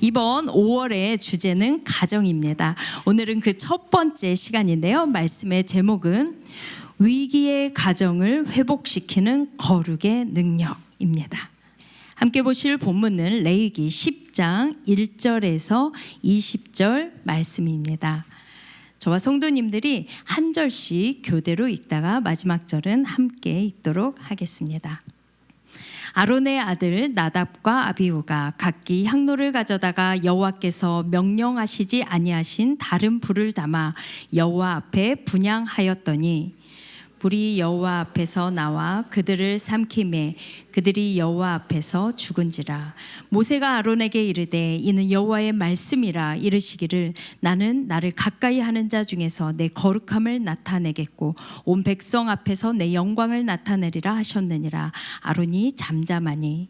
이번 5월의 주제는 가정입니다. 오늘은 그 첫 번째 시간인데요. 말씀의 제목은 위기의 가정을 회복시키는 거룩의 능력입니다. 함께 보실 본문은 레위기 10장 1절에서 20절 말씀입니다. 저와 성도님들이 한 절씩 교대로 읽다가 마지막 절은 함께 읽도록 하겠습니다. 아론의 아들 나답과 아비후가 각기 향로를 가져다가 여호와께서 명령하시지 아니하신 다른 불을 담아 여호와 앞에 분향하였더니 불이 여호와 앞에서 나와 그들을 삼키매 그들이 여호와 앞에서 죽은지라. 모세가 아론에게 이르되 이는 여호와의 말씀이라. 이르시기를 나는 나를 가까이 하는 자 중에서 내 거룩함을 나타내겠고 온 백성 앞에서 내 영광을 나타내리라 하셨느니라. 아론이 잠잠하니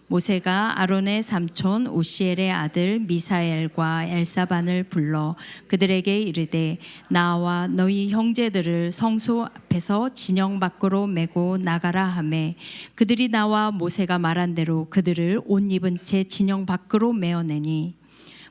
모세가 아론의 삼촌 우시엘의 아들 미사엘과 엘사반을 불러 그들에게 이르되 나와 너희 형제들을 성소 앞에서 진영 밖으로 메고 나가라 하매 그들이 나와 모세가 말한 대로 그들을 옷 입은 채 진영 밖으로 메어내니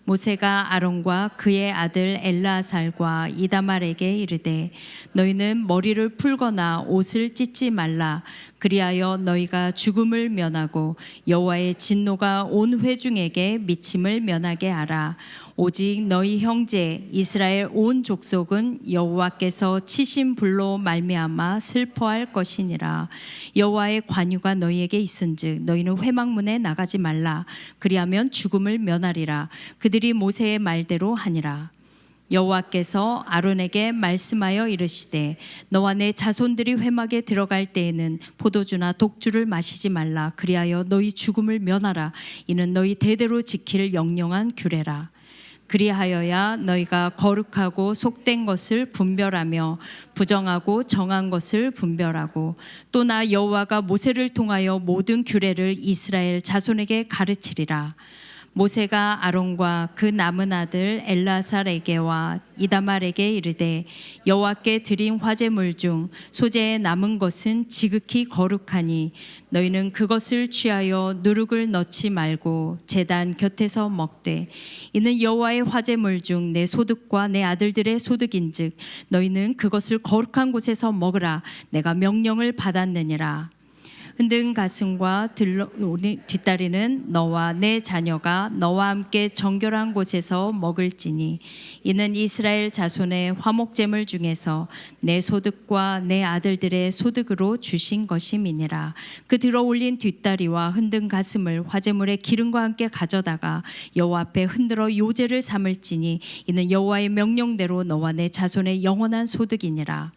모세가 아론과 그의 아들 엘르아살과 이다말에게 이르되 너희는 머리를 풀거나 옷을 찢지 말라. 그리하여 너희가 죽음을 면하고 여호와의 진노가 온 회중에게 미침을 면하게 하라. 오직 너희 형제 이스라엘 온 족속은 여호와께서 치신 불로 말미암아 슬퍼할 것이니라. 여호와의 관유가 너희에게 있은즉 너희는 회막문에 나가지 말라. 그리하면 죽음을 면하리라. 그들이 모세의 말대로 하니라. 여호와께서 아론에게 말씀하여 이르시되 너와 내 자손들이 회막에 들어갈 때에는 포도주나 독주를 마시지 말라. 그리하여 너희 죽음을 면하라. 이는 너희 대대로 지킬 영영한 규례라. 그리하여야 너희가 거룩하고 속된 것을 분별하며 부정하고 정한 것을 분별하고 또 나 여호와가 모세를 통하여 모든 규례를 이스라엘 자손에게 가르치리라. 모세가 아론과 그 남은 아들 엘르아살에게와 이다말에게 이르되 여호와께 드린 화제물 중 소재에 남은 것은 지극히 거룩하니 너희는 그것을 취하여 누룩을 넣지 말고 제단 곁에서 먹되 이는 여호와의 화제물 중 내 소득과 내 아들들의 소득인즉 너희는 그것을 거룩한 곳에서 먹으라. 내가 명령을 받았느니라. 흔든 가슴과 뒷다리는 너와 내 자녀가 너와 함께 정결한 곳에서 먹을지니 이는 이스라엘 자손의 화목제물 중에서 내 소득과 내 아들들의 소득으로 주신 것임이니라. 그 들어 올린 뒷다리와 흔든 가슴을 화제물의 기름과 함께 가져다가 여호와 앞에 흔들어 요제를 삼을지니 이는 여호와의 명령대로 너와 내 자손의 영원한 소득이니라.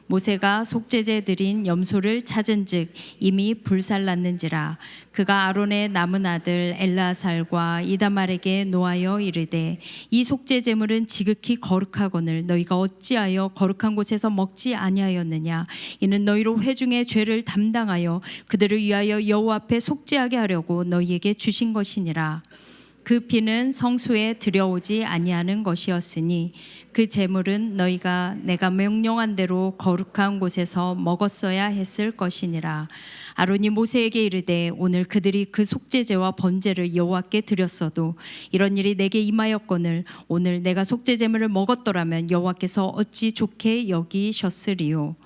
모세가 속죄제 드린 염소를 찾은즉 이미 불살랐는지라. 그가 아론의 남은 아들 엘르아살과 이다말에게 노하여 이르되 이 속죄 제물은 지극히 거룩하거늘 너희가 어찌하여 거룩한 곳에서 먹지 아니하였느냐. 이는 너희로 회중의 죄를 담당하여 그들을 위하여 여호와 앞에 속죄하게 하려고 너희에게 주신 것이니라. 그 피는 성소에 들여오지 아니하는 것이었으니 그 제물은 너희가 내가 명령한 대로 거룩한 곳에서 먹었어야 했을 것이니라. 아론이 모세에게 이르되 오늘 그들이 그 속죄제와 번제를 여호와께 드렸어도 이런 일이 내게 임하였거늘 오늘 내가 속죄 제물을 먹었더라면 여호와께서 어찌 좋게 여기셨으리요.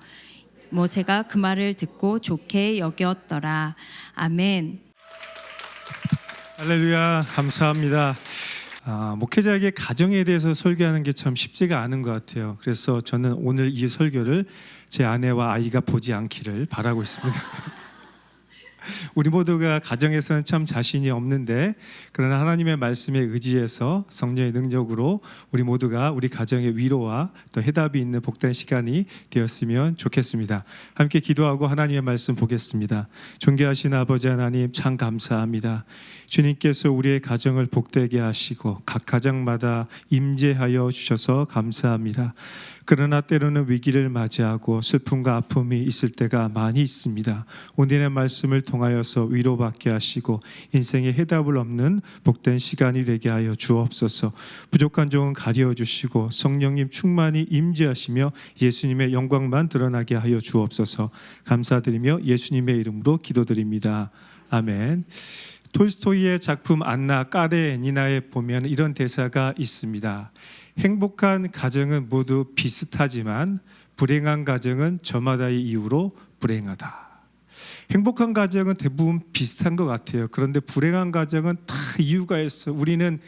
모세가 그 말을 듣고 좋게 여겼더라. 아멘. 할렐루야, 감사합니다. 목회자에게 가정에 대해서 설교하는 게 참 쉽지가 않은 것 같아요. 그래서 저는 오늘 이 설교를 제 아내와 아이가 보지 않기를 바라고 있습니다. 우리 모두가 가정에서는 참 자신이 없는데 그러나 하나님의 말씀에 의지해서 성령의 능력으로 우리 모두가 우리 가정의 위로와 또 해답이 있는 복된 시간이 되었으면 좋겠습니다. 함께 기도하고 하나님의 말씀 보겠습니다. 존귀하신 아버지 하나님 참 감사합니다. 주님께서 우리의 가정을 복되게 하시고 각 가정마다 임재하여 주셔서 감사합니다. 그러나 때로는 위기를 맞이하고 슬픔과 아픔이 있을 때가 많이 있습니다. 오늘의 말씀을 통하여서 위로받게 하시고 인생의 해답을 얻는 복된 시간이 되게 하여 주옵소서. 부족한 종은 가려 주시고 성령님 충만히 임재하시며 예수님의 영광만 드러나게 하여 주옵소서. 감사드리며 예수님의 이름으로 기도드립니다. 아멘. 톨스토이의 작품 안나 까레니나에 보면 이런 대사가 있습니다. 행복한 가정은 모두 비슷하지만 불행한 가정은 저마다의 이유로 불행하다. 행복한 가정은 대부분 비슷한 것 같아요. 그런데 불행한 가정은 다 이유가 있어. 우리는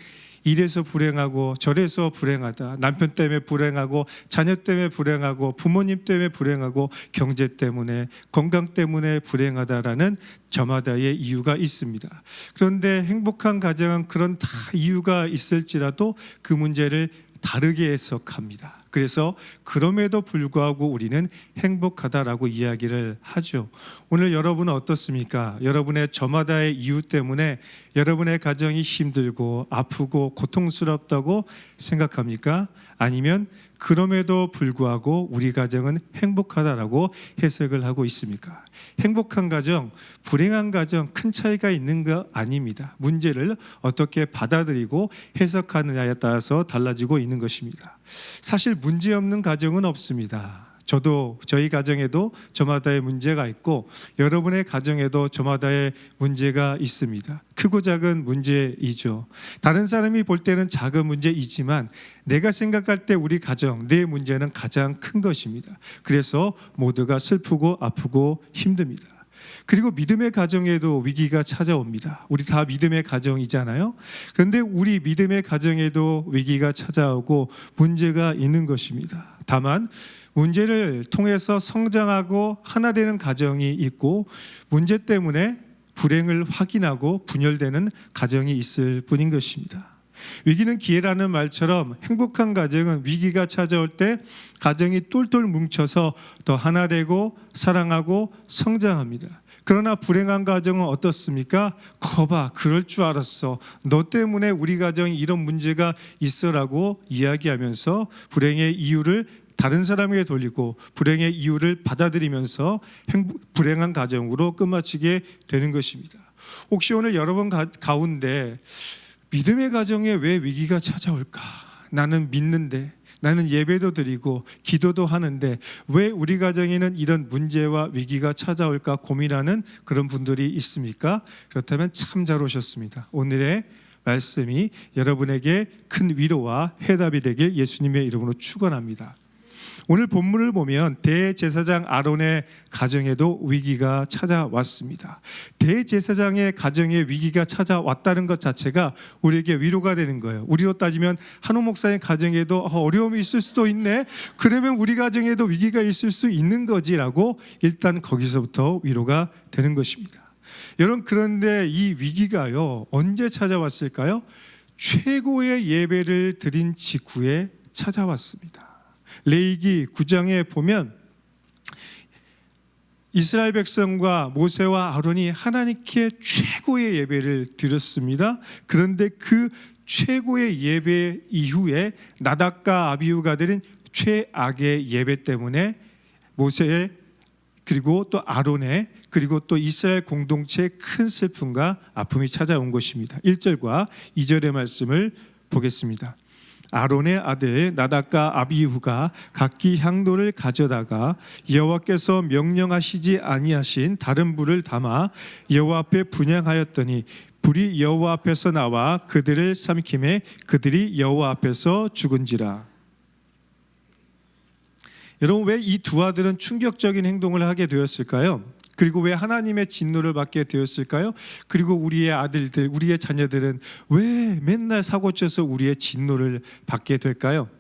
이래서 불행하고 저래서 불행하다. 남편 때문에 불행하고 자녀 때문에 불행하고 부모님 때문에 불행하고 경제 때문에 건강 때문에 불행하다라는 저마다의 이유가 있습니다. 그런데 행복한 가정은 그런 다 이유가 있을지라도 그 문제를 다르게 해석합니다. 그래서 그럼에도 불구하고 우리는 행복하다라고 이야기를 하죠. 오늘 여러분은 어떻습니까? 여러분의 저마다의 이유 때문에 여러분의 가정이 힘들고 아프고 고통스럽다고 생각합니까? 아니면 그럼에도 불구하고 우리 가정은 행복하다라고 해석을 하고 있습니까? 행복한 가정, 불행한 가정 큰 차이가 있는 거 아닙니다. 문제를 어떻게 받아들이고 해석하느냐에 따라서 달라지고 있는 것입니다. 사실 문제 없는 가정은 없습니다. 저도 저희 가정에도 저마다의 문제가 있고 여러분의 가정에도 저마다의 문제가 있습니다. 크고 작은 문제이죠. 다른 사람이 볼 때는 작은 문제이지만 내가 생각할 때 우리 가정, 내 문제는 가장 큰 것입니다. 그래서 모두가 슬프고 아프고 힘듭니다. 그리고 믿음의 가정에도 위기가 찾아옵니다. 우리 다 믿음의 가정이잖아요. 그런데 우리 믿음의 가정에도 위기가 찾아오고 문제가 있는 것입니다. 다만 문제를 통해서 성장하고 하나 되는 가정이 있고 문제 때문에 불행을 확인하고 분열되는 가정이 있을 뿐인 것입니다. 위기는 기회라는 말처럼 행복한 가정은 위기가 찾아올 때 가정이 똘똘 뭉쳐서 더 하나 되고 사랑하고 성장합니다. 그러나 불행한 가정은 어떻습니까? 거봐, 그럴 줄 알았어. 너 때문에 우리 가정이 이런 문제가 있어라고 이야기하면서 불행의 이유를 다른 사람에게 돌리고 불행의 이유를 받아들이면서 불행한 가정으로 끝마치게 되는 것입니다. 혹시 오늘 여러분 가운데 믿음의 가정에 왜 위기가 찾아올까? 나는 믿는데, 나는 예배도 드리고 기도도 하는데 왜 우리 가정에는 이런 문제와 위기가 찾아올까 고민하는 그런 분들이 있습니까? 그렇다면 참 잘 오셨습니다. 오늘의 말씀이 여러분에게 큰 위로와 해답이 되길 예수님의 이름으로 축원합니다. 오늘 본문을 보면 대제사장 아론의 가정에도 위기가 찾아왔습니다. 대제사장의 가정에 위기가 찾아왔다는 것 자체가 우리에게 위로가 되는 거예요. 우리로 따지면 한우 목사의 가정에도 어려움이 있을 수도 있네. 그러면 우리 가정에도 위기가 있을 수 있는 거지라고 일단 거기서부터 위로가 되는 것입니다. 여러분, 그런데 이 위기가요 언제 찾아왔을까요? 최고의 예배를 드린 직후에 찾아왔습니다. 레위기 9장에 보면 이스라엘 백성과 모세와 아론이 하나님께 최고의 예배를 드렸습니다. 그런데 그 최고의 예배 이후에 나답과 아비후가 드린 최악의 예배 때문에 모세의 그리고 또 아론의 그리고 또 이스라엘 공동체의 큰 슬픔과 아픔이 찾아온 것입니다. 1절과 2절의 말씀을 보겠습니다. 아론의 아들 나답과 아비후가 각기 향로를 가져다가 여호와께서 명령하시지 아니하신 다른 불을 담아 여호와 앞에 분향하였더니 불이 여호와 앞에서 나와 그들을 삼키매 그들이 여호와 앞에서 죽은지라. 여러분, 왜 이 두 아들은 충격적인 행동을 하게 되었을까요? 그리고 왜 하나님의 진노를 받게 되었을까요? 그리고 우리의 아들들, 우리의 자녀들은 왜 맨날 사고쳐서 우리의 진노를 받게 될까요?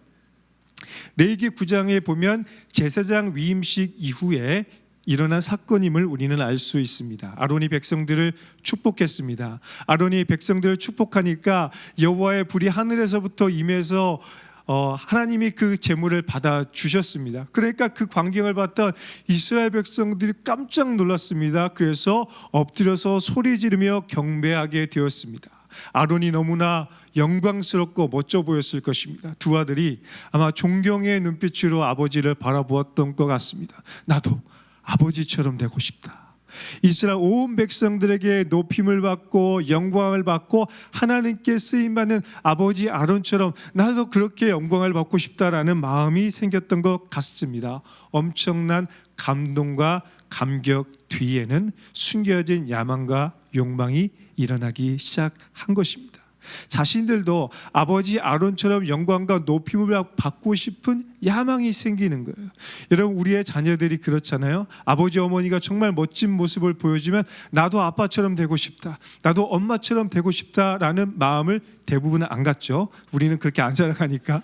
레위기 9장에 보면 제사장 위임식 이후에 일어난 사건임을 우리는 알 수 있습니다. 아론이 백성들을 축복했습니다. 아론이 백성들을 축복하니까 여호와의 불이 하늘에서부터 임해서 하나님이 그 제물을 받아 주셨습니다. 그러니까 그 광경을 봤던 이스라엘 백성들이 깜짝 놀랐습니다. 그래서 엎드려서 소리 지르며 경배하게 되었습니다. 아론이 너무나 영광스럽고 멋져 보였을 것입니다. 두 아들이 아마 존경의 눈빛으로 아버지를 바라보았던 것 같습니다. 나도 아버지처럼 되고 싶다. 이스라엘 온 백성들에게 높임을 받고 영광을 받고 하나님께 쓰임받는 아버지 아론처럼 나도 그렇게 영광을 받고 싶다라는 마음이 생겼던 것 같습니다. 엄청난 감동과 감격 뒤에는 숨겨진 야망과 욕망이 일어나기 시작한 것입니다. 자신들도 아버지 아론처럼 영광과 높임을 받고 싶은 야망이 생기는 거예요. 여러분, 우리의 자녀들이 그렇잖아요. 아버지 어머니가 정말 멋진 모습을 보여주면 나도 아빠처럼 되고 싶다, 나도 엄마처럼 되고 싶다라는 마음을 대부분은 안 갖죠. 우리는 그렇게 안 살아가니까.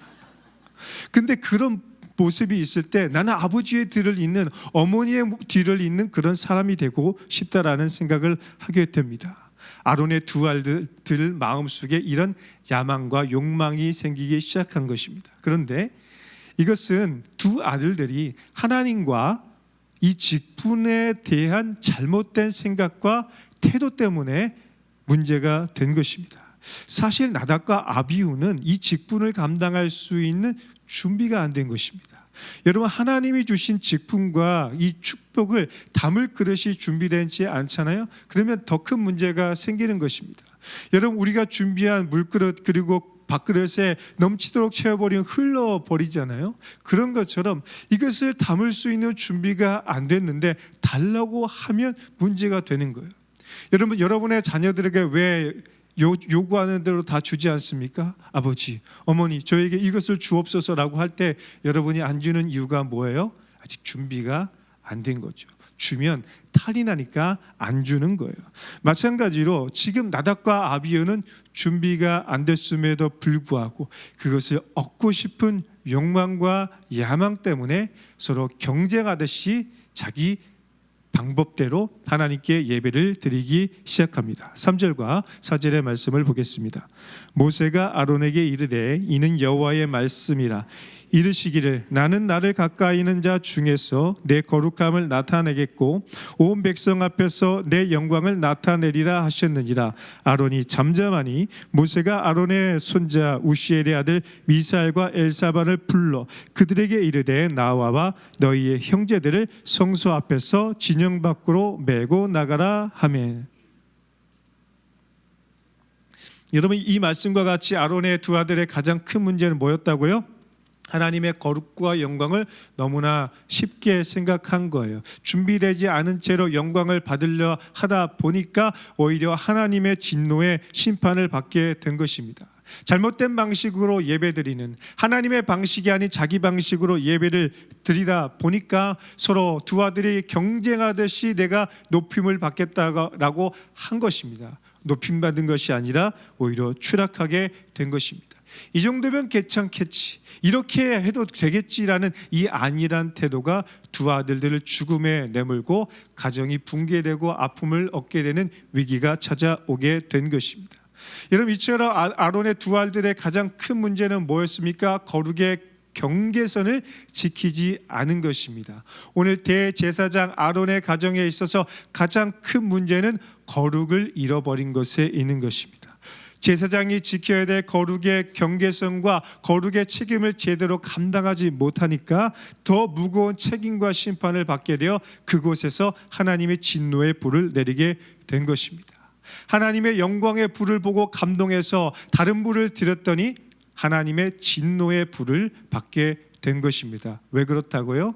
근데 그런 모습이 있을 때 나는 아버지의 뒤를 잇는, 어머니의 뒤를 잇는 그런 사람이 되고 싶다라는 생각을 하게 됩니다. 아론의 두 아들들 마음속에 이런 야망과 욕망이 생기기 시작한 것입니다. 그런데 이것은 두 아들들이 하나님과 이 직분에 대한 잘못된 생각과 태도 때문에 문제가 된 것입니다. 사실 나답과 아비후는 이 직분을 감당할 수 있는 준비가 안 된 것입니다. 여러분, 하나님이 주신 직분과 이 축복을 담을 그릇이 준비되지 않잖아요. 그러면 더 큰 문제가 생기는 것입니다. 여러분, 우리가 준비한 물그릇 그리고 밥그릇에 넘치도록 채워버리면 흘러버리잖아요. 그런 것처럼 이것을 담을 수 있는 준비가 안 됐는데 달라고 하면 문제가 되는 거예요. 여러분, 여러분의 자녀들에게 왜 요구하는 대로 다 주지 않습니까? 아버지, 어머니, 저에게 이것을 주옵소서라고 할 때 여러분이 안 주는 이유가 뭐예요? 아직 준비가 안 된 거죠. 주면 탈이 나니까 안 주는 거예요. 마찬가지로 지금 나답과 아비후는 준비가 안 됐음에도 불구하고 그것을 얻고 싶은 욕망과 야망 때문에 서로 경쟁하듯이 자기 방법대로 하나님께 예배를 드리기 시작합니다. 3절과 4절의 말씀을 보겠습니다. 모세가 아론에게 이르되 이는 여호와의 말씀이라. 이르시기를 나는 나를 가까이 있는 자 중에서 내 거룩함을 나타내겠고 온 백성 앞에서 내 영광을 나타내리라 하셨느니라. 아론이 잠잠하니 모세가 아론의 손자 우시엘의 아들 미사엘과 엘사반을 불러 그들에게 이르되 나와봐 너희의 형제들을 성소 앞에서 진영 밖으로 메고 나가라 하매. 여러분, 이 말씀과 같이 아론의 두 아들의 가장 큰 문제는 뭐였다고요? 하나님의 거룩과 영광을 너무나 쉽게 생각한 거예요. 준비되지 않은 채로 영광을 받으려 하다 보니까 오히려 하나님의 진노의 심판을 받게 된 것입니다. 잘못된 방식으로 예배드리는, 하나님의 방식이 아닌 자기 방식으로 예배를 드리다 보니까 서로 두 아들이 경쟁하듯이 내가 높임을 받겠다라고 한 것입니다. 높임받은 것이 아니라 오히려 추락하게 된 것입니다. 이 정도면 괜찮겠지, 이렇게 해도 되겠지라는 이 안일한 태도가 두 아들들을 죽음에 내몰고 가정이 붕괴되고 아픔을 얻게 되는 위기가 찾아오게 된 것입니다. 여러분, 이처럼 아론의 두 아들의 가장 큰 문제는 뭐였습니까? 거룩의 경계선을 지키지 않은 것입니다. 오늘 대제사장 아론의 가정에 있어서 가장 큰 문제는 거룩을 잃어버린 것에 있는 것입니다. 제사장이 지켜야 될 거룩의 경계선과 거룩의 책임을 제대로 감당하지 못하니까 더 무거운 책임과 심판을 받게 되어 그곳에서 하나님의 진노의 불을 내리게 된 것입니다. 하나님의 영광의 불을 보고 감동해서 다른 불을 드렸더니 하나님의 진노의 불을 받게 된 것입니다. 왜 그렇다고요?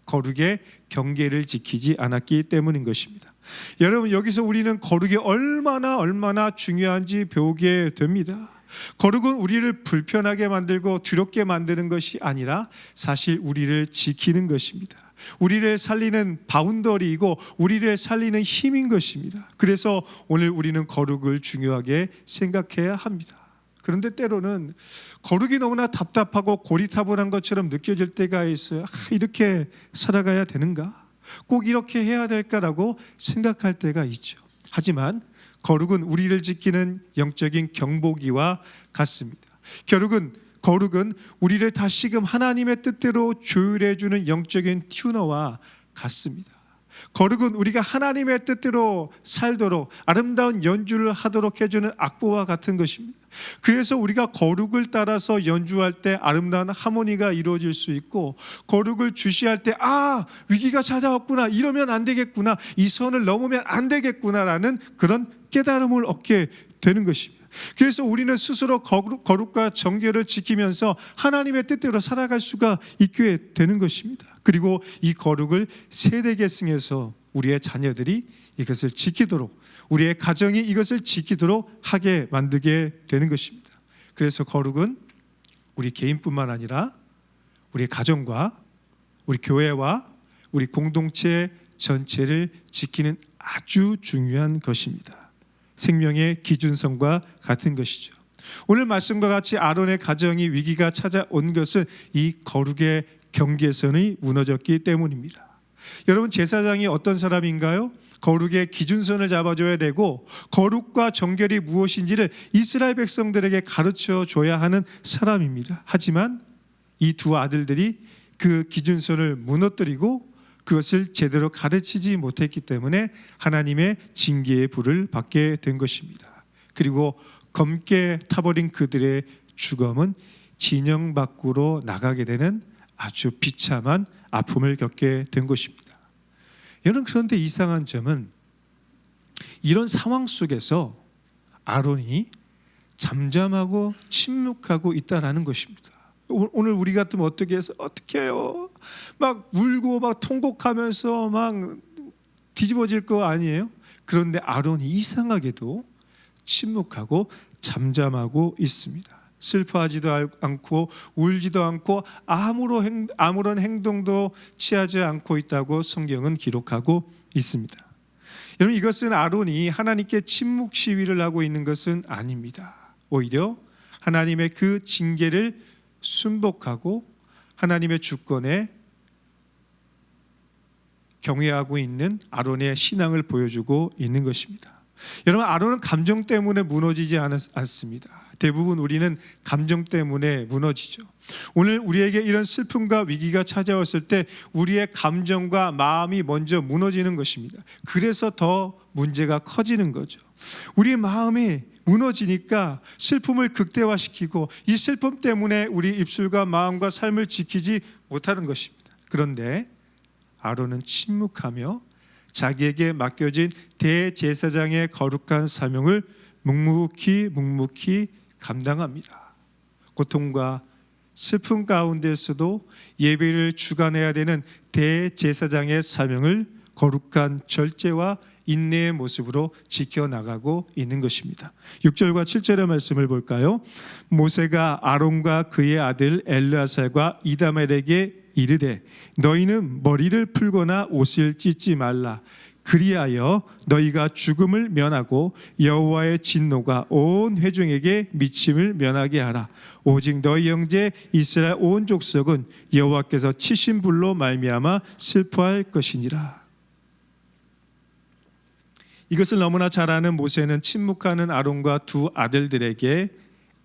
거룩의 경계를 지키지 않았기 때문인 것입니다. 여러분, 여기서 우리는 거룩이 얼마나 중요한지 배우게 됩니다. 거룩은 우리를 불편하게 만들고 두렵게 만드는 것이 아니라 사실 우리를 지키는 것입니다. 우리를 살리는 바운더리이고 우리를 살리는 힘인 것입니다. 그래서 오늘 우리는 거룩을 중요하게 생각해야 합니다. 그런데 때로는 거룩이 너무나 답답하고 고리타분한 것처럼 느껴질 때가 있어요. 이렇게 살아가야 되는가? 꼭 이렇게 해야 될까라고 생각할 때가 있죠. 하지만 거룩은 우리를 지키는 영적인 경보기와 같습니다. 거룩은 우리를 다시금 하나님의 뜻대로 조율해주는 영적인 튜너와 같습니다. 거룩은 우리가 하나님의 뜻대로 살도록 아름다운 연주를 하도록 해주는 악보와 같은 것입니다. 그래서 우리가 거룩을 따라서 연주할 때 아름다운 하모니가 이루어질 수 있고, 거룩을 주시할 때 위기가 찾아왔구나, 이러면 안 되겠구나, 이 선을 넘으면 안 되겠구나라는 그런 깨달음을 얻게 되는 것입니다. 그래서 우리는 스스로 거룩과 정결을 지키면서 하나님의 뜻대로 살아갈 수가 있게 되는 것입니다. 그리고 이 거룩을 세대 계승해서 우리의 자녀들이 이것을 지키도록, 우리의 가정이 이것을 지키도록 하게 만들게 되는 것입니다. 그래서 거룩은 우리 개인뿐만 아니라 우리 가정과 우리 교회와 우리 공동체 전체를 지키는 아주 중요한 것입니다. 생명의 기준선과 같은 것이죠. 오늘 말씀과 같이 아론의 가정이 위기가 찾아온 것은 이 거룩의 경계선이 무너졌기 때문입니다. 여러분, 제사장이 어떤 사람인가요? 거룩의 기준선을 잡아줘야 되고 거룩과 정결이 무엇인지를 이스라엘 백성들에게 가르쳐 줘야 하는 사람입니다. 하지만 이 두 아들들이 그 기준선을 무너뜨리고 그것을 제대로 가르치지 못했기 때문에 하나님의 징계의 불을 받게 된 것입니다. 그리고 검게 타버린 그들의 죽음은 진영 밖으로 나가게 되는 아주 비참한 아픔을 겪게 된 것입니다. 여러분, 그런데 이상한 점은 이런 상황 속에서 아론이 잠잠하고 침묵하고 있다라는 것입니다. 오늘 우리 같으면 어떻게 해서 어떻게 해요? 막 울고 막 통곡하면서 막 뒤집어질 거 아니에요? 그런데 아론이 이상하게도 침묵하고 잠잠하고 있습니다. 슬퍼하지도 않고 울지도 않고 아무런 행동도 취하지 않고 있다고 성경은 기록하고 있습니다. 여러분, 이것은 아론이 하나님께 침묵 시위를 하고 있는 것은 아닙니다. 오히려 하나님의 그 징계를 순복하고 하나님의 주권에 경외하고 있는 아론의 신앙을 보여주고 있는 것입니다. 여러분, 아론은 감정 때문에 무너지지 않습니다. 대부분 우리는 감정 때문에 무너지죠. 오늘 우리에게 이런 슬픔과 위기가 찾아왔을 때 우리의 감정과 마음이 먼저 무너지는 것입니다. 그래서 더 문제가 커지는 거죠. 우리의 마음이 무너지니까 슬픔을 극대화시키고 이 슬픔 때문에 우리 입술과 마음과 삶을 지키지 못하는 것입니다. 그런데 아론은 침묵하며 자기에게 맡겨진 대제사장의 거룩한 사명을 묵묵히 감당합니다. 고통과 슬픔 가운데서도 예배를 주관해야 되는 대제사장의 사명을 거룩한 절제와 인내의 모습으로 지켜나가고 있는 것입니다. 6절과 7절의 말씀을 볼까요? 모세가 아론과 그의 아들 엘르아살과 이다멜에게 이르되 너희는 머리를 풀거나 옷을 찢지 말라. 그리하여 너희가 죽음을 면하고 여호와의 진노가 온 회중에게 미침을 면하게 하라. 오직 너희 형제 이스라엘 온 족속은 여호와께서 치신 불로 말미암아 슬퍼할 것이니라. 이것을 너무나 잘 아는 모세는 침묵하는 아론과 두 아들들에게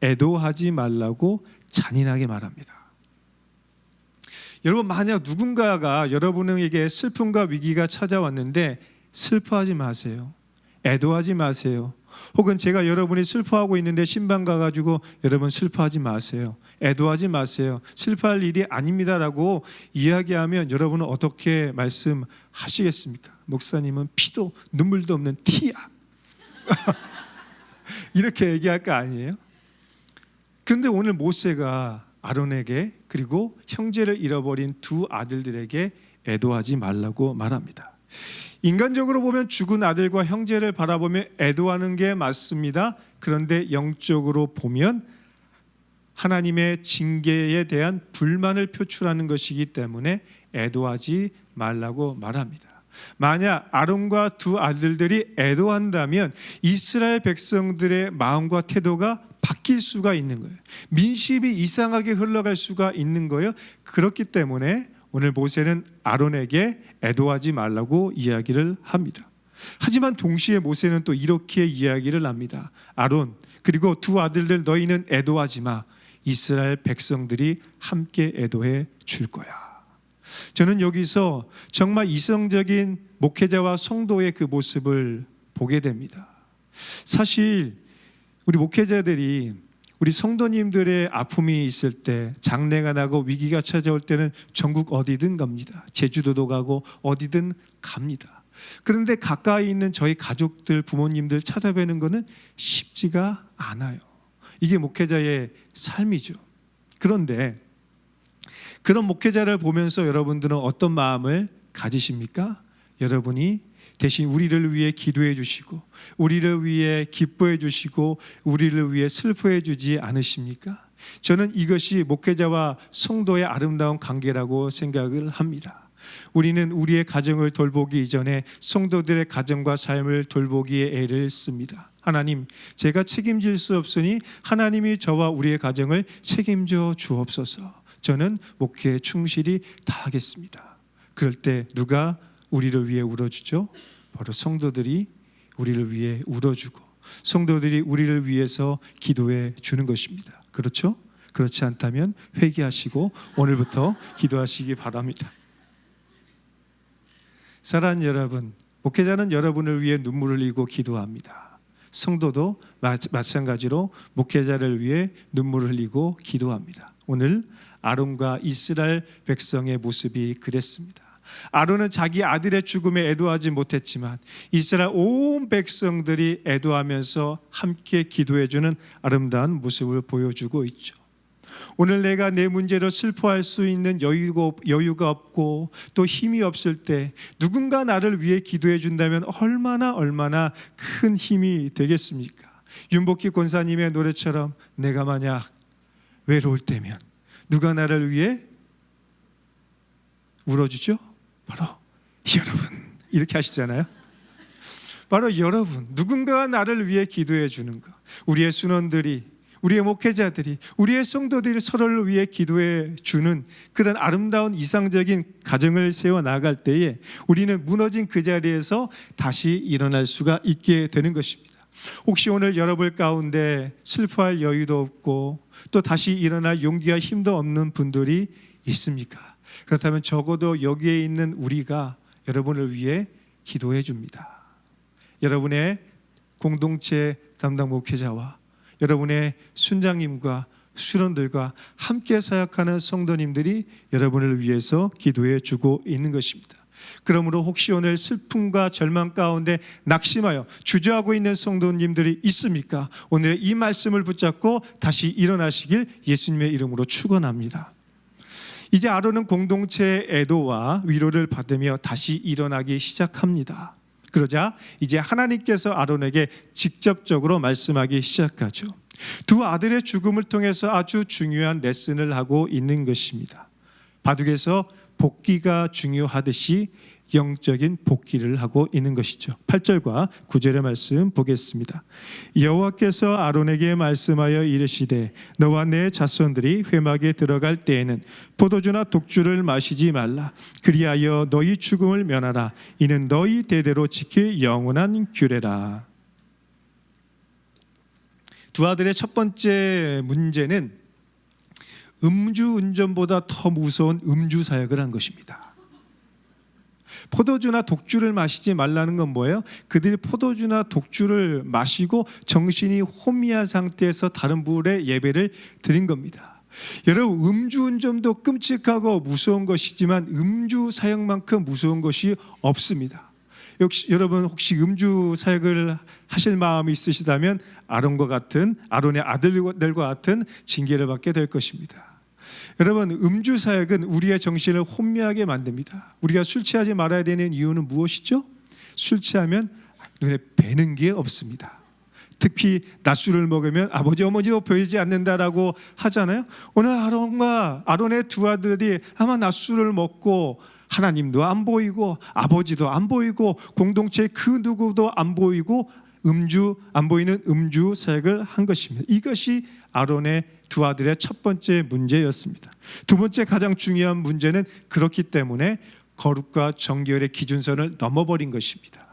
애도하지 말라고 잔인하게 말합니다. 여러분, 만약 누군가가 여러분에게 슬픔과 위기가 찾아왔는데 슬퍼하지 마세요. 애도하지 마세요. 혹은 제가 여러분이 슬퍼하고 있는데 신방 가가지고 여러분 슬퍼하지 마세요. 애도하지 마세요. 슬퍼할 일이 아닙니다라고 이야기하면 여러분은 어떻게 말씀하시겠습니까? 목사님은 피도 눈물도 없는 티야. 이렇게 얘기할 거 아니에요? 그런데 오늘 모세가 아론에게 그리고 형제를 잃어버린 두 아들들에게 애도하지 말라고 말합니다. 인간적으로 보면 죽은 아들과 형제를 바라보며 애도하는 게 맞습니다. 그런데 영적으로 보면 하나님의 징계에 대한 불만을 표출하는 것이기 때문에 애도하지 말라고 말합니다. 만약 아론과 두 아들들이 애도한다면 이스라엘 백성들의 마음과 태도가 바뀔 수가 있는 거예요. 민심이 이상하게 흘러갈 수가 있는 거예요. 그렇기 때문에 오늘 모세는 아론에게 애도하지 말라고 이야기를 합니다. 하지만 동시에 모세는 또 이렇게 이야기를 합니다. 아론 그리고 두 아들들 너희는 애도하지 마. 이스라엘 백성들이 함께 애도해 줄 거야. 저는 여기서 정말 이성적인 목회자와 성도의 그 모습을 보게 됩니다. 사실 우리 목회자들이 우리 성도님들의 아픔이 있을 때, 장례가 나고 위기가 찾아올 때는 전국 어디든 갑니다. 제주도도 가고 어디든 갑니다. 그런데 가까이 있는 저희 가족들, 부모님들 찾아뵈는 것은 쉽지가 않아요. 이게 목회자의 삶이죠. 그런데 그런 목회자를 보면서 여러분들은 어떤 마음을 가지십니까? 여러분이 대신 우리를 위해 기도해 주시고 우리를 위해 기뻐해 주시고 우리를 위해 슬퍼해 주지 않으십니까? 저는 이것이 목회자와 성도의 아름다운 관계라고 생각을 합니다. 우리는 우리의 가정을 돌보기 이전에 성도들의 가정과 삶을 돌보기에 애를 씁니다. 하나님, 제가 책임질 수 없으니 하나님이 저와 우리의 가정을 책임져 주옵소서. 저는 목회에 충실히 다하겠습니다. 그럴 때 누가 우리를 위해 울어주죠? 바로 성도들이 우리를 위해 울어주고 성도들이 우리를 위해서 기도해 주는 것입니다. 그렇죠? 그렇지 않다면 회개하시고 오늘부터 기도하시기 바랍니다. 사랑하는 여러분, 목회자는 여러분을 위해 눈물을 흘리고 기도합니다. 성도도 마찬가지로 목회자를 위해 눈물을 흘리고 기도합니다. 오늘 아론과 이스라엘 백성의 모습이 그랬습니다. 아론은 자기 아들의 죽음에 애도하지 못했지만 이스라엘 온 백성들이 애도하면서 함께 기도해주는 아름다운 모습을 보여주고 있죠. 오늘 내가 내 문제로 슬퍼할 수 있는 여유가 없고 또 힘이 없을 때 누군가 나를 위해 기도해 준다면 얼마나 큰 힘이 되겠습니까? 윤복희 권사님의 노래처럼 내가 만약 외로울 때면 누가 나를 위해 울어주죠? 바로 여러분, 이렇게 하시잖아요. 바로 여러분, 누군가가 나를 위해 기도해 주는 것. 우리의 순원들이, 우리의 목회자들이, 우리의 성도들이 서로를 위해 기도해 주는 그런 아름다운 이상적인 가정을 세워 나갈 때에 우리는 무너진 그 자리에서 다시 일어날 수가 있게 되는 것입니다. 혹시 오늘 여러분 가운데 슬퍼할 여유도 없고 또 다시 일어날 용기와 힘도 없는 분들이 있습니까? 그렇다면 적어도 여기에 있는 우리가 여러분을 위해 기도해 줍니다. 여러분의 공동체 담당 목회자와 여러분의 순장님과 수련들과 함께 사역하는 성도님들이 여러분을 위해서 기도해 주고 있는 것입니다. 그러므로 혹시 오늘 슬픔과 절망 가운데 낙심하여 주저하고 있는 성도님들이 있습니까? 오늘 이 말씀을 붙잡고 다시 일어나시길 예수님의 이름으로 축원합니다. 이제 아론은 공동체의 애도와 위로를 받으며 다시 일어나기 시작합니다. 그러자 이제 하나님께서 아론에게 직접적으로 말씀하기 시작하죠. 두 아들의 죽음을 통해서 아주 중요한 레슨을 하고 있는 것입니다. 바둑에서 복기가 중요하듯이 영적인 복기를 하고 있는 것이죠. 8절과 9절의 말씀 보겠습니다. 여호와께서 아론에게 말씀하여 이르시되 너와 내 자손들이 회막에 들어갈 때에는 포도주나 독주를 마시지 말라. 그리하여 너희 죽음을 면하라. 이는 너희 대대로 지킬 영원한 규례라. 두 아들의 첫 번째 문제는 음주운전보다 더 무서운 음주사역을 한 것입니다. 포도주나 독주를 마시지 말라는 건 뭐예요? 그들이 포도주나 독주를 마시고 정신이 혼미한 상태에서 다른 분의 예배를 드린 겁니다. 여러분, 음주운전도 끔찍하고 무서운 것이지만 음주사역만큼 무서운 것이 없습니다. 역시 여러분 혹시 음주사역을 하실 마음이 있으시다면 아론의 아들들과 같은 징계를 받게 될 것입니다. 여러분, 음주사역은 우리의 정신을 혼미하게 만듭니다. 우리가 술 취하지 말아야 되는 이유는 무엇이죠? 술 취하면 눈에 뵈는 게 없습니다. 특히 낮술을 먹으면 아버지 어머니도 보이지 않는다라고 하잖아요. 오늘 아론의 두 아들이 아마 낮술을 먹고 하나님도 안 보이고 아버지도 안 보이고 공동체 그 누구도 안 보이고 안 보이는 음주 사역을 한 것입니다. 이것이 아론의 두 아들의 첫 번째 문제였습니다. 두 번째 가장 중요한 문제는 그렇기 때문에 거룩과 정결의 기준선을 넘어버린 것입니다.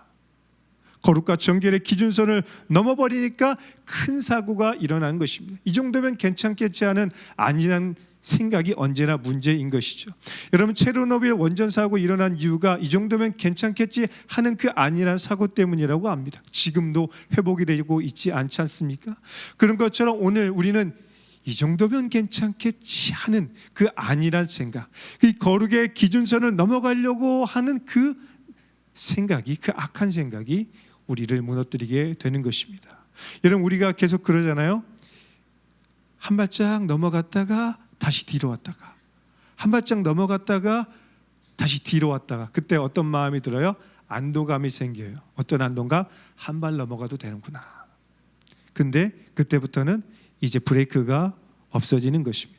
거룩과 정결의 기준선을 넘어버리니까 큰 사고가 일어나는 것입니다. 이 정도면 괜찮겠지 하는 아니란 생각이 언제나 문제인 것이죠. 여러분, 체르노빌 원전 사고 일어난 이유가 이 정도면 괜찮겠지 하는 그 안일한 사고 때문이라고 합니다. 지금도 회복이 되고 있지 않지 않습니까? 그런 것처럼 오늘 우리는 이 정도면 괜찮겠지 하는 그 안일한 생각, 이 거룩의 기준선을 넘어가려고 하는 그 생각이, 그 악한 생각이 우리를 무너뜨리게 되는 것입니다. 여러분, 우리가 계속 그러잖아요. 한 발짝 넘어갔다가 다시 뒤로 왔다가 한 발짝 넘어갔다가 다시 뒤로 왔다가 그때 어떤 마음이 들어요? 안도감이 생겨요. 어떤 안도감? 한 발 넘어가도 되는구나. 근데 그때부터는 이제 브레이크가 없어지는 것입니다.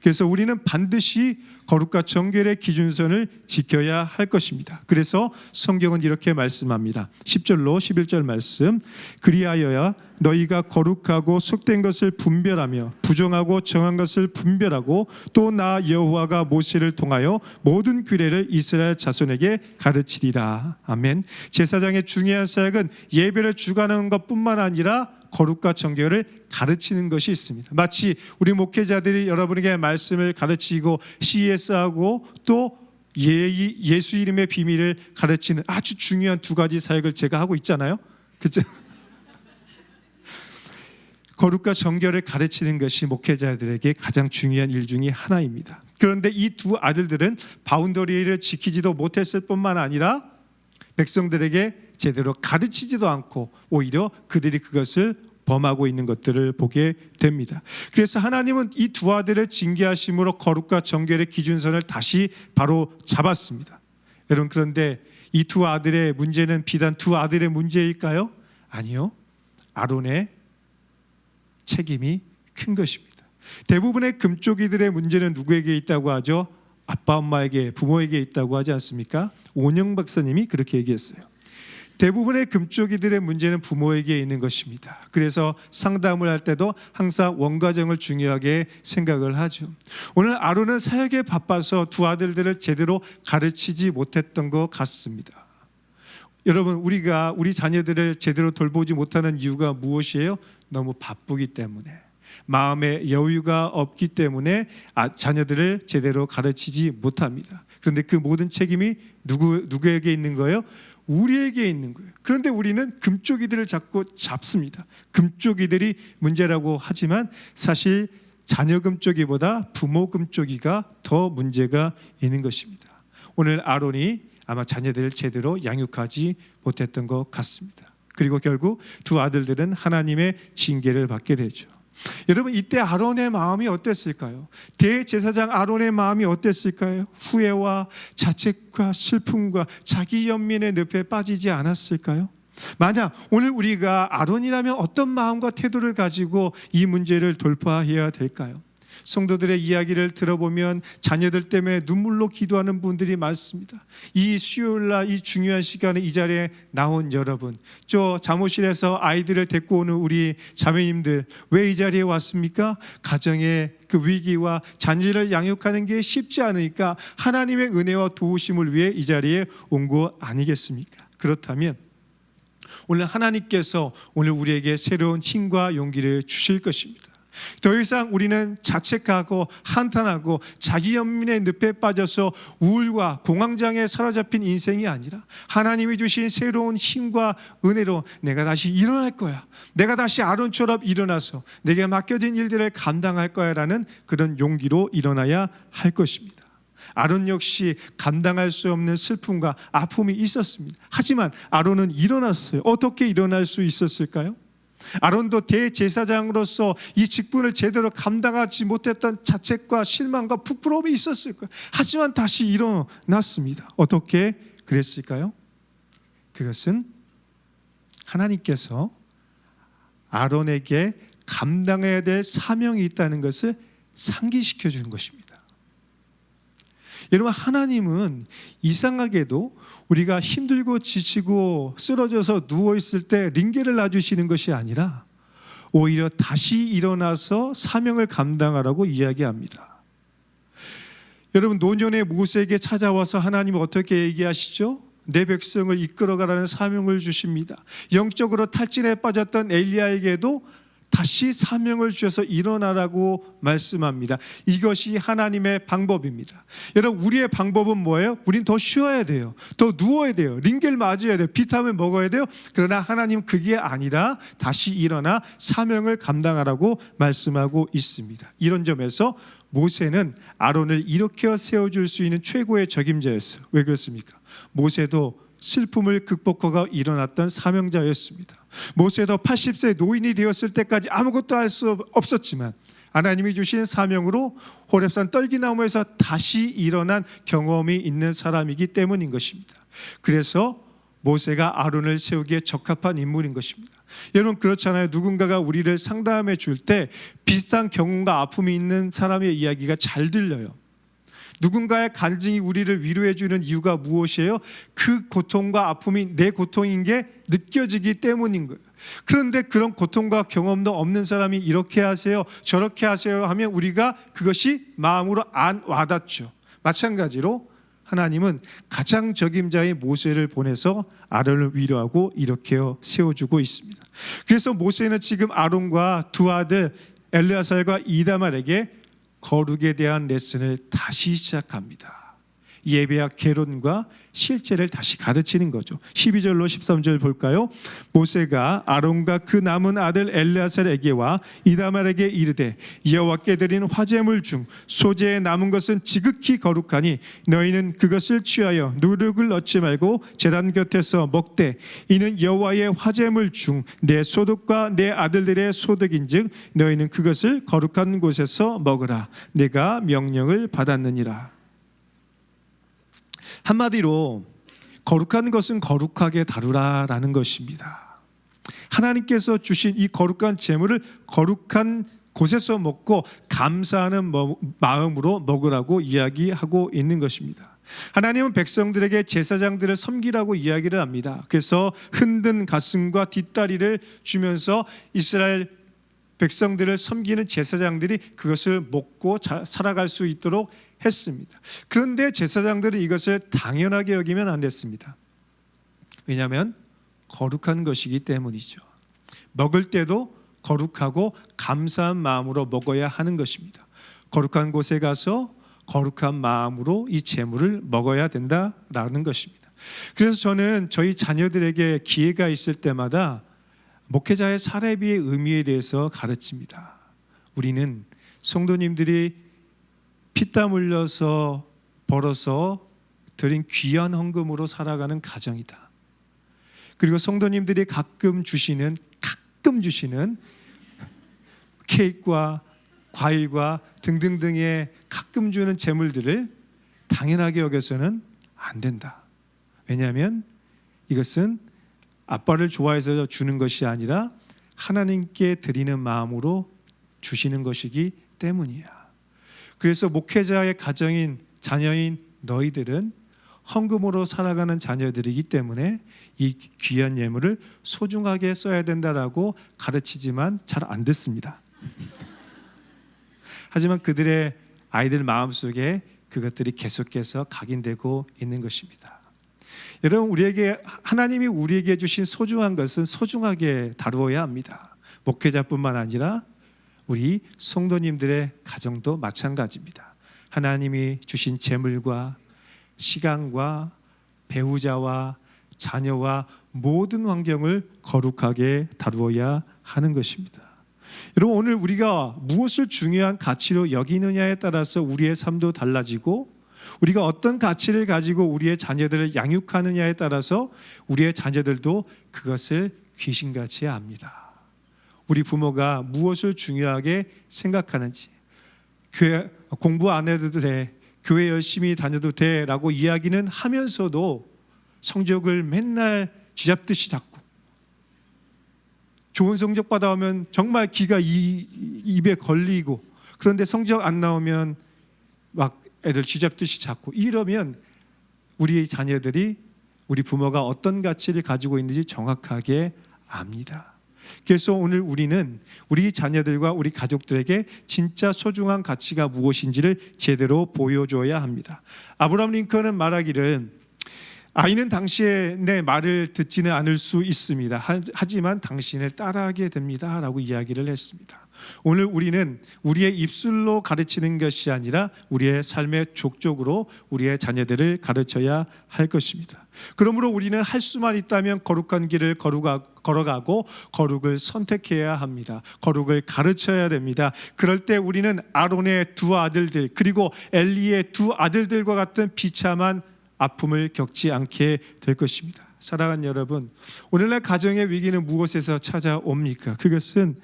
그래서 우리는 반드시 거룩과 정결의 기준선을 지켜야 할 것입니다. 그래서 성경은 이렇게 말씀합니다. 10절로 11절 말씀. 그리하여야 너희가 거룩하고 속된 것을 분별하며 부정하고 정한 것을 분별하고 또 나 여호와가 모세를 통하여 모든 규례를 이스라엘 자손에게 가르치리라. 아멘. 제사장의 중요한 사역은 예배를 주관하는 것뿐만 아니라 거룩과 정결을 가르치는 것이 있습니다. 마치 우리 목회자들이 여러분에게 말씀을 가르치고 CS하고 또 예수 이름의 비밀을 가르치는 아주 중요한 두 가지 사역을 제가 하고 있잖아요. 그렇죠? 거룩과 정결을 가르치는 것이 목회자들에게 가장 중요한 일 중에 하나입니다. 그런데 이 두 아들들은 바운더리를 지키지도 못했을 뿐만 아니라 백성들에게 제대로 가르치지도 않고 오히려 그들이 그것을 범하고 있는 것들을 보게 됩니다. 그래서 하나님은 이 두 아들을 징계하심으로 거룩과 정결의 기준선을 다시 바로 잡았습니다. 여러분, 그런데 이 두 아들의 문제는 비단 두 아들의 문제일까요? 아니요. 아론의 책임이 큰 것입니다. 대부분의 금쪽이들의 문제는 누구에게 있다고 하죠? 아빠, 엄마에게, 부모에게 있다고 하지 않습니까? 오은영 박사님이 그렇게 얘기했어요. 대부분의 금쪽이들의 문제는 부모에게 있는 것입니다. 그래서 상담을 할 때도 항상 원가정을 중요하게 생각을 하죠. 오늘 아론은 사역에 바빠서 두 아들들을 제대로 가르치지 못했던 것 같습니다. 여러분, 우리가 우리 자녀들을 제대로 돌보지 못하는 이유가 무엇이에요? 너무 바쁘기 때문에, 마음의 여유가 없기 때문에 자녀들을 제대로 가르치지 못합니다. 그런데 그 모든 책임이 누구에게 있는 거예요? 우리에게 있는 거예요. 그런데 우리는 금쪽이들을 자꾸 잡습니다. 금쪽이들이 문제라고 하지만 사실 자녀 금쪽이보다 부모 금쪽이가 더 문제가 있는 것입니다. 오늘 아론이 아마 자녀들을 제대로 양육하지 못했던 것 같습니다. 그리고 결국 두 아들들은 하나님의 징계를 받게 되죠. 여러분, 이때 아론의 마음이 어땠을까요? 대제사장 아론의 마음이 어땠을까요? 후회와 자책과 슬픔과 자기 연민의 늪에 빠지지 않았을까요? 만약 오늘 우리가 아론이라면 어떤 마음과 태도를 가지고 이 문제를 돌파해야 될까요? 성도들의 이야기를 들어보면 자녀들 때문에 눈물로 기도하는 분들이 많습니다. 이 수요일날 이 중요한 시간에 이 자리에 나온 여러분, 저 사무실에서 아이들을 데리고 오는 우리 자매님들, 왜 이 자리에 왔습니까? 가정의 그 위기와 자녀를 양육하는 게 쉽지 않으니까 하나님의 은혜와 도우심을 위해 이 자리에 온 거 아니겠습니까? 그렇다면 오늘 하나님께서 오늘 우리에게 새로운 힘과 용기를 주실 것입니다. 더 이상 우리는 자책하고 한탄하고 자기 연민의 늪에 빠져서 우울과 공황장애에 사로잡힌 인생이 아니라 하나님이 주신 새로운 힘과 은혜로 내가 다시 일어날 거야, 내가 다시 아론처럼 일어나서 내게 맡겨진 일들을 감당할 거야 라는 그런 용기로 일어나야 할 것입니다. 아론 역시 감당할 수 없는 슬픔과 아픔이 있었습니다. 하지만 아론은 일어났어요. 어떻게 일어날 수 있었을까요? 아론도 대제사장으로서 이 직분을 제대로 감당하지 못했던 자책과 실망과 부끄러움이 있었을 거예요. 하지만 다시 일어났습니다. 어떻게 그랬을까요? 그것은 하나님께서 아론에게 감당해야 될 사명이 있다는 것을 상기시켜 주는 것입니다. 여러분, 하나님은 이상하게도 우리가 힘들고 지치고 쓰러져서 누워있을 때 링겔을 놔주시는 것이 아니라 오히려 다시 일어나서 사명을 감당하라고 이야기합니다. 여러분, 노년의 모세에게 찾아와서 하나님은 어떻게 얘기하시죠? 내 백성을 이끌어가라는 사명을 주십니다. 영적으로 탈진에 빠졌던 엘리야에게도 다시 사명을 주셔서 일어나라고 말씀합니다. 이것이 하나님의 방법입니다. 여러분, 우리의 방법은 뭐예요? 우린 더 쉬어야 돼요. 더 누워야 돼요. 링겔 맞아야 돼요. 비타민 먹어야 돼요. 그러나 하나님 그게 아니라 다시 일어나 사명을 감당하라고 말씀하고 있습니다. 이런 점에서 모세는 아론을 일으켜 세워줄 수 있는 최고의 적임자였어요. 왜 그렇습니까? 모세도 슬픔을 극복하고 일어났던 사명자였습니다. 모세도 80세 노인이 되었을 때까지 아무것도 할 수 없었지만 하나님이 주신 사명으로 호렙산 떨기나무에서 다시 일어난 경험이 있는 사람이기 때문인 것입니다. 그래서 모세가 아론을 세우기에 적합한 인물인 것입니다. 여러분 그렇잖아요. 누군가가 우리를 상담해 줄 때 비슷한 경험과 아픔이 있는 사람의 이야기가 잘 들려요. 누군가의 간증이 우리를 위로해 주는 이유가 무엇이에요? 그 고통과 아픔이 내 고통인 게 느껴지기 때문인 거예요. 그런데 그런 고통과 경험도 없는 사람이 이렇게 하세요, 저렇게 하세요 하면 우리가 그것이 마음으로 안 와닿죠. 마찬가지로 하나님은 가장 적임자의 모세를 보내서 아론을 위로하고 이렇게 세워주고 있습니다. 그래서 모세는 지금 아론과 두 아들 엘르아살과 이다말에게 거룩에 대한 레슨을 다시 시작합니다. 예배와 개론과 실제를 다시 가르치는 거죠. 12절로 13절 볼까요? 모세가 아론과 그 남은 아들 엘르아살에게와 이다말에게 이르되 여호와께 드린 화제물 중 소재에 남은 것은 지극히 거룩하니 너희는 그것을 취하여 누룩을 넣지 말고 제단 곁에서 먹되 이는 여호와의 화제물 중 내 소득과 내 아들들의 소득인즉 너희는 그것을 거룩한 곳에서 먹으라. 내가 명령을 받았느니라. 한마디로 거룩한 것은 거룩하게 다루라라는 것입니다. 하나님께서 주신 이 거룩한 제물을 거룩한 곳에서 먹고 감사하는 마음으로 먹으라고 이야기하고 있는 것입니다. 하나님은 백성들에게 제사장들을 섬기라고 이야기를 합니다. 그래서 흔든 가슴과 뒷다리를 주면서 이스라엘 백성들을 섬기는 제사장들이 그것을 먹고 살아갈 수 있도록 했습니다. 그런데 제사장들은 이것을 당연하게 여기면 안 됐습니다. 왜냐하면 거룩한 것이기 때문이죠. 먹을 때도 거룩하고 감사한 마음으로 먹어야 하는 것입니다. 거룩한 곳에 가서 거룩한 마음으로 이 제물을 먹어야 된다라는 것입니다. 그래서 저는 저희 자녀들에게 기회가 있을 때마다 목회자의 사례비의 의미에 대해서 가르칩니다. 우리는 성도님들이 피땀 흘려서 벌어서 드린 귀한 헌금으로 살아가는 가정이다. 그리고 성도님들이 가끔 주시는 케이크와 과일과 등등등의 가끔 주는 재물들을 당연하게 여겨서는 안 된다. 왜냐하면 이것은 아빠를 좋아해서 주는 것이 아니라 하나님께 드리는 마음으로 주시는 것이기 때문이야. 그래서 목회자의 가정인 자녀인 너희들은 헌금으로 살아가는 자녀들이기 때문에 이 귀한 예물을 소중하게 써야 된다라고 가르치지만 잘 안 듣습니다. 하지만 그들의 아이들 마음속에 그것들이 계속해서 각인되고 있는 것입니다. 여러분, 하나님이 우리에게 주신 소중한 것은 소중하게 다루어야 합니다. 목회자뿐만 아니라 우리 성도님들의 가정도 마찬가지입니다. 하나님이 주신 재물과 시간과 배우자와 자녀와 모든 환경을 거룩하게 다루어야 하는 것입니다. 여러분, 오늘 우리가 무엇을 중요한 가치로 여기느냐에 따라서 우리의 삶도 달라지고 우리가 어떤 가치를 가지고 우리의 자녀들을 양육하느냐에 따라서 우리의 자녀들도 그것을 귀신같이 압니다. 우리 부모가 무엇을 중요하게 생각하는지, 교회 공부 안 해도 돼, 교회 열심히 다녀도 돼라고 이야기는 하면서도 성적을 맨날 쥐잡듯이 잡고, 좋은 성적 받아오면 정말 기가 입에 걸리고, 그런데 성적 안 나오면 막 애들 쥐잡듯이 잡고, 이러면 우리 자녀들이 우리 부모가 어떤 가치를 가지고 있는지 정확하게 압니다. 그래서 오늘 우리는 우리 자녀들과 우리 가족들에게 진짜 소중한 가치가 무엇인지를 제대로 보여줘야 합니다. 아브라함 링컨은 말하기를, 아이는 당시에 내 말을 듣지는 않을 수 있습니다. 하지만 당신을 따라하게 됩니다 라고 이야기를 했습니다. 오늘 우리는 우리의 입술로 가르치는 것이 아니라 우리의 삶의 족적으로 우리의 자녀들을 가르쳐야 할 것입니다. 그러므로 우리는 할 수만 있다면 거룩한 길을 걸어가고 거룩을 선택해야 합니다. 거룩을 가르쳐야 됩니다. 그럴 때 우리는 아론의 두 아들들 그리고 엘리의 두 아들들과 같은 비참한 아픔을 겪지 않게 될 것입니다. 사랑하는 여러분, 오늘날 가정의 위기는 무엇에서 찾아옵니까? 그것은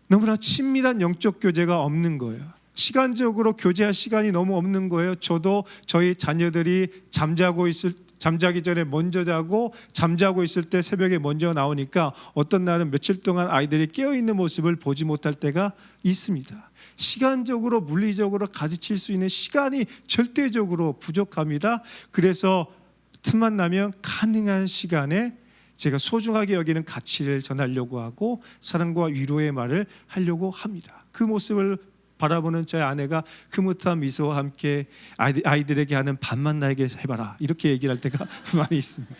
너무나 친밀한 영적 교제가 없는 거예요. 시간적으로 교제할 시간이 너무 없는 거예요. 저도 저희 자녀들이 잠자고 있을 잠자기 전에 먼저 자고 잠자고 있을 때 새벽에 먼저 나오니까 어떤 날은 며칠 동안 아이들이 깨어있는 모습을 보지 못할 때가 있습니다. 시간적으로 물리적으로 가르칠 수 있는 시간이 절대적으로 부족합니다. 그래서 틈만 나면 가능한 시간에 제가 소중하게 여기는 가치를 전하려고 하고 사랑과 위로의 말을 하려고 합니다. 그 모습을 바라보는 저희 아내가 흐뭇한 미소와 함께 아이들에게 하는 밥만 나에게 해봐라 이렇게 얘기를 할 때가 많이 있습니다.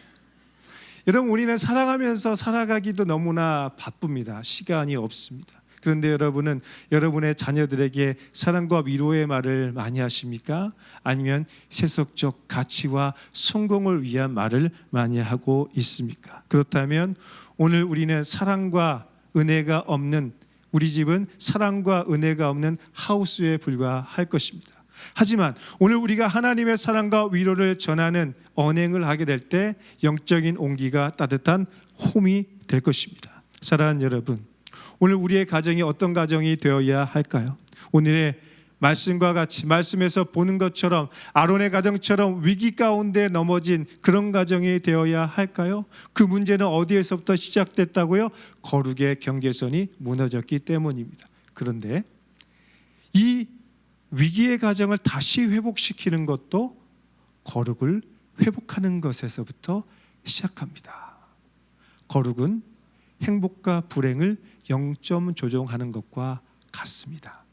여러분, 우리는 살아가면서 살아가기도 너무나 바쁩니다. 시간이 없습니다. 그런데 여러분은 여러분의 자녀들에게 사랑과 위로의 말을 많이 하십니까? 아니면 세속적 가치와 성공을 위한 말을 많이 하고 있습니까? 그렇다면 오늘 우리는 사랑과 은혜가 없는, 우리 집은 사랑과 은혜가 없는 하우스에 불과할 것입니다. 하지만 오늘 우리가 하나님의 사랑과 위로를 전하는 언행을 하게 될 때 영적인 온기가 따뜻한 홈이 될 것입니다. 사랑하는 여러분, 오늘 우리의 가정이 어떤 가정이 되어야 할까요? 오늘의 말씀과 같이 말씀에서 보는 것처럼 아론의 가정처럼 위기 가운데 넘어진 그런 가정이 되어야 할까요? 그 문제는 어디에서부터 시작됐다고요? 거룩의 경계선이 무너졌기 때문입니다. 그런데 이 위기의 가정을 다시 회복시키는 것도 거룩을 회복하는 것에서부터 시작합니다. 거룩은 행복과 불행을 0점 조정하는 것과 같습니다.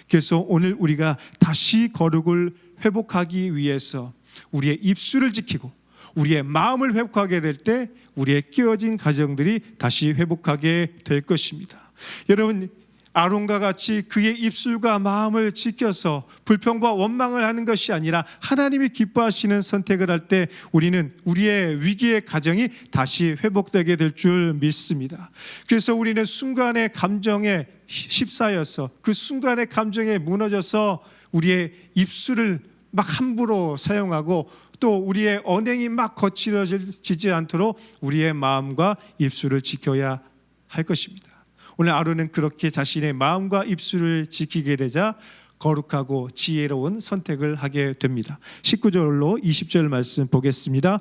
그래서 오늘 우리가 다시 거룩을 회복하기 위해서 우리의 입술을 지키고 우리의 마음을 회복하게 될 때 우리의 깨어진 가정들이 다시 회복하게 될 것입니다. 여러분, 아론과 같이 그의 입술과 마음을 지켜서 불평과 원망을 하는 것이 아니라 하나님이 기뻐하시는 선택을 할 때 우리는 우리의 위기의 가정이 다시 회복되게 될 줄 믿습니다. 그래서 우리는 순간의 감정에 휩싸여서 그 순간의 감정에 무너져서 우리의 입술을 막 함부로 사용하고 또 우리의 언행이 막 거칠어지지 않도록 우리의 마음과 입술을 지켜야 할 것입니다. 오늘 아론은 그렇게 자신의 마음과 입술을 지키게 되자 거룩하고 지혜로운 선택을 하게 됩니다. 19절로 20절 말씀 보겠습니다.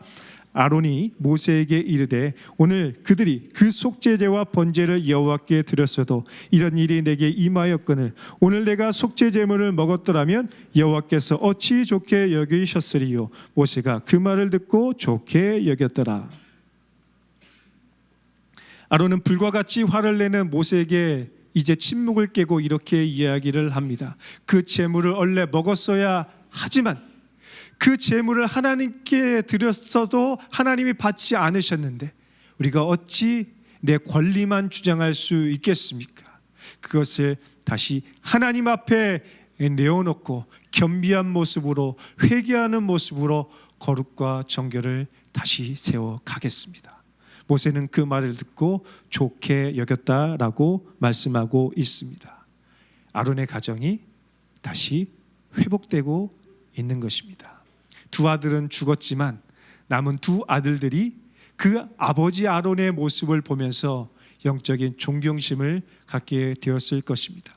아론이 모세에게 이르되 오늘 그들이 그 속죄제와 번제를 여호와께 드렸어도 이런 일이 내게 임하였거늘 오늘 내가 속죄 제물을 먹었더라면 여호와께서 어찌 좋게 여기셨으리요. 모세가 그 말을 듣고 좋게 여겼더라. 아론은 불과 같이 화를 내는 모세에게 이제 침묵을 깨고 이렇게 이야기를 합니다. 그 제물을 원래 먹었어야 하지만 그 제물을 하나님께 드렸어도 하나님이 받지 않으셨는데 우리가 어찌 내 권리만 주장할 수 있겠습니까? 그것을 다시 하나님 앞에 내어놓고 겸비한 모습으로 회개하는 모습으로 거룩과 정결을 다시 세워가겠습니다. 모세는 그 말을 듣고 좋게 여겼다라고 말씀하고 있습니다. 아론의 가정이 다시 회복되고 있는 것입니다. 두 아들은 죽었지만 남은 두 아들들이 그 아버지 아론의 모습을 보면서 영적인 존경심을 갖게 되었을 것입니다.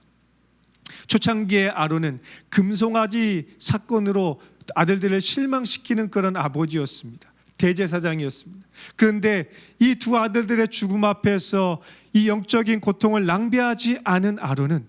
초창기에 아론은 금송아지 사건으로 아들들을 실망시키는 그런 아버지였습니다. 대제사장이었습니다. 그런데 이 두 아들들의 죽음 앞에서 이 영적인 고통을 낭비하지 않은 아론은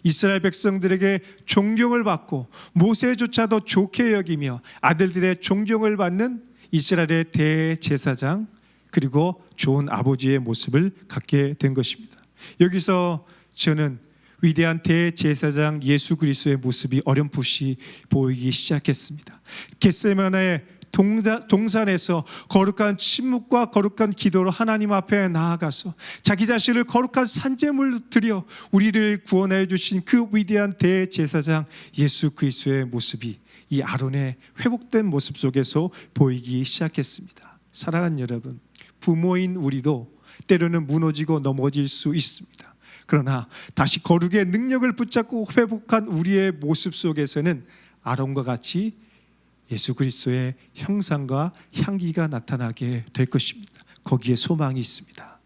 이스라엘 백성들에게 존경을 받고 모세조차도 좋게 여기며 아들들의 존경을 받는 이스라엘의 대제사장 그리고 좋은 아버지의 모습을 갖게 된 것입니다. 여기서 저는 위대한 대제사장 예수 그리스도의 모습이 어렴풋이 보이기 시작했습니다. 겟세마네 동산에서 거룩한 침묵과 거룩한 기도로 하나님 앞에 나아가서 자기 자신을 거룩한 산제물로 드려 우리를 구원하여 주신 그 위대한 대제사장 예수 그리스도의 모습이 이 아론의 회복된 모습 속에서 보이기 시작했습니다. 사랑하는 여러분, 부모인 우리도 때로는 무너지고 넘어질 수 있습니다. 그러나 다시 거룩의 능력을 붙잡고 회복한 우리의 모습 속에서는 아론과 같이 예수 그리스도의 형상과 향기가 나타나게 될 것입니다. 거기에 소망이 있습니다.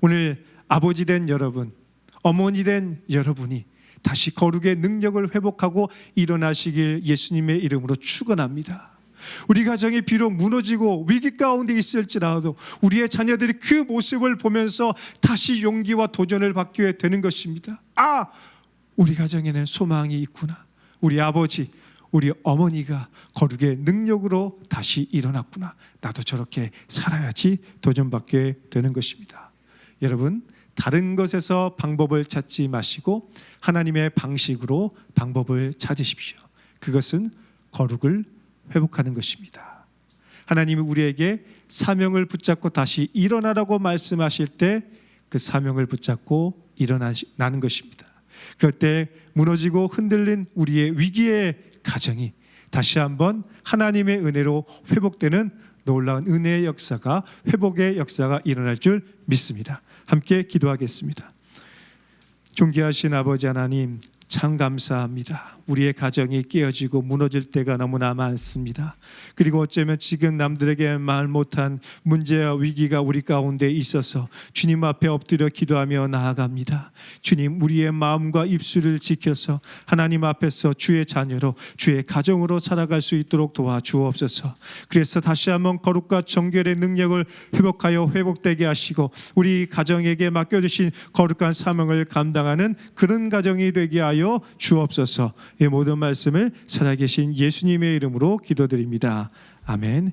오늘 아버지 된 여러분, 어머니 된 여러분이 다시 거룩의 능력을 회복하고 일어나시길 예수님의 이름으로 축원합니다. 우리 가정이 비록 무너지고 위기 가운데 있을지라도 우리의 자녀들이 그 모습을 보면서 다시 용기와 도전을 받게 되는 것입니다. 아, 우리 가정에는 소망이 있구나. 우리 아버지, 우리 어머니가 거룩의 능력으로 다시 일어났구나. 나도 저렇게 살아야지 도전받게 되는 것입니다. 여러분, 다른 것에서 방법을 찾지 마시고 하나님의 방식으로 방법을 찾으십시오. 그것은 거룩을 회복하는 것입니다. 하나님이 우리에게 사명을 붙잡고 다시 일어나라고 말씀하실 때 그 사명을 붙잡고 일어나는 것입니다. 그럴 때 무너지고 흔들린 우리의 위기의 가정이 다시 한번 하나님의 은혜로 회복되는 놀라운 은혜의 역사가, 회복의 역사가 일어날 줄 믿습니다. 함께 기도하겠습니다. 존귀하신 아버지 하나님, 참 감사합니다. 우리의 가정이 깨어지고 무너질 때가 너무나 많습니다. 그리고 어쩌면 지금 남들에게 말 못한 문제와 위기가 우리 가운데 있어서 주님 앞에 엎드려 기도하며 나아갑니다. 주님, 우리의 마음과 입술을 지켜서 하나님 앞에서 주의 자녀로, 주의 가정으로 살아갈 수 있도록 도와주옵소서. 그래서 다시 한번 거룩과 정결의 능력을 회복하여 회복되게 하시고 우리 가정에게 맡겨주신 거룩한 사명을 감당하는 그런 가정이 되게 하여 주옵소서. 이 모든 말씀을 살아계신 예수님의 이름으로 기도드립니다. 아멘.